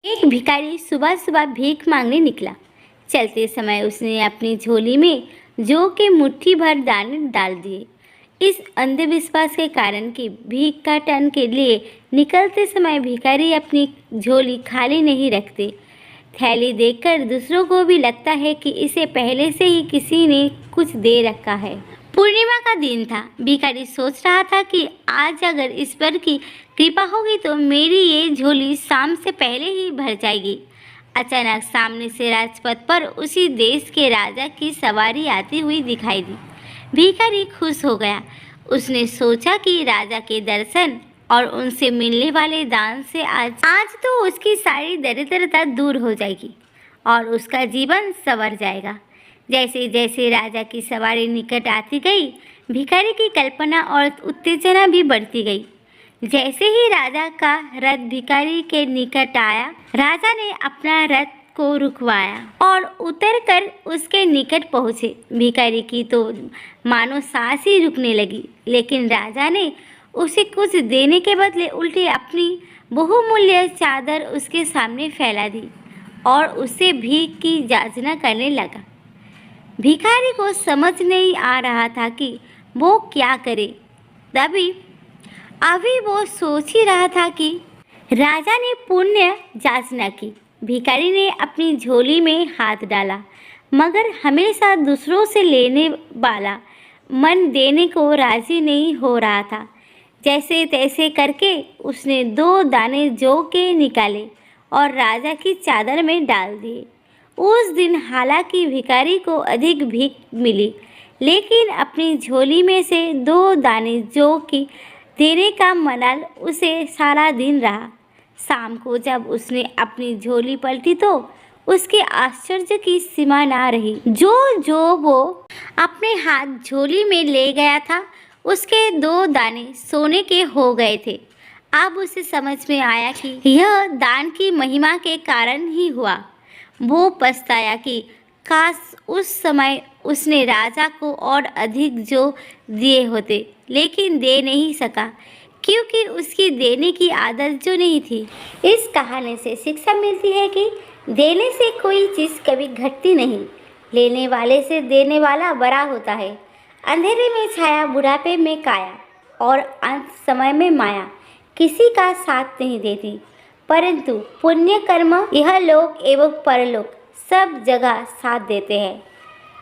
एक भिखारी सुबह सुबह भीख मांगने निकला। चलते समय उसने अपनी झोली में जौ के मुट्ठी भर दाने डाल दिए। इस अंधविश्वास के कारण कि भिक्षाटन के लिए निकलते समय भिखारी अपनी झोली खाली नहीं रखते। थैली देखकर दूसरों को भी लगता है कि इसे पहले से ही किसी ने कुछ दे रखा है। पूर्णिमा का दिन था। भिखारी सोच रहा था कि आज अगर ईश्वर की कृपा होगी तो मेरी ये झोली शाम से पहले ही भर जाएगी। अचानक सामने से राजपथ पर उसी देश के राजा की सवारी आती हुई दिखाई दी। भिखारी खुश हो गया। उसने सोचा कि राजा के दर्शन और उनसे मिलने वाले दान से आज तो उसकी सारी दरिद्रता दूर हो जाएगी और उसका जीवन संवर जाएगा। जैसे जैसे राजा की सवारी निकट आती गई, भिखारी की कल्पना और उत्तेजना भी बढ़ती गई। जैसे ही राजा का रथ भिखारी के निकट आया, राजा ने अपना रथ को रुकवाया और उतरकर उसके निकट पहुँचे। भिखारी की तो मानो सांस ही रुकने लगी, लेकिन राजा ने उसे कुछ देने के बदले उल्टे अपनी बहुमूल्य चादर उसके सामने फैला दी और उससे भीख की याचना करने लगा। भिखारी को समझ नहीं आ रहा था कि वो क्या करे। अभी वो सोच ही रहा था कि राजा ने पुण्य याचना की। भिखारी ने अपनी झोली में हाथ डाला, मगर हमेशा दूसरों से लेने वाला मन देने को राजी नहीं हो रहा था। जैसे तैसे करके उसने 2 दाने जौ के निकाले और राजा की चादर में डाल दिए। उस दिन हालांकि भिखारी को अधिक भीख मिली, लेकिन अपनी झोली में से 2 दाने जौ की देने का मलाल उसे सारा दिन रहा। शाम को जब उसने अपनी झोली पलटी तो उसके आश्चर्य की सीमा ना रही। जो वो अपने हाथ झोली में ले गया था, उसके 2 दाने सोने के हो गए थे। अब उसे समझ में आया कि यह दान की महिमा के कारण ही हुआ। वो पछताया कि काश उस समय उसने राजा को और अधिक जौ दिए होते, लेकिन दे नहीं सका क्योंकि उसकी देने की आदत जो नहीं थी। इस कहानी से शिक्षा मिलती है कि देने से कोई चीज़ कभी घटती नहीं, लेने वाले से देने वाला बड़ा होता है। अंधेरे में छाया, बुढ़ापे में काया और अंत समय में माया किसी का साथ नहीं देती, परंतु पुण्य कर्म यह लोक एवं परलोक सब जगह साथ देते हैं।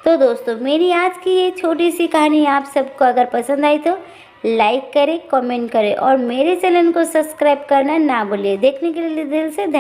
तो दोस्तों, मेरी आज की ये छोटी सी कहानी आप सबको अगर पसंद आई तो लाइक करें, कमेंट करें और मेरे चैनल को सब्सक्राइब करना ना भूलिए। देखने के लिए दिल से धन्यवाद।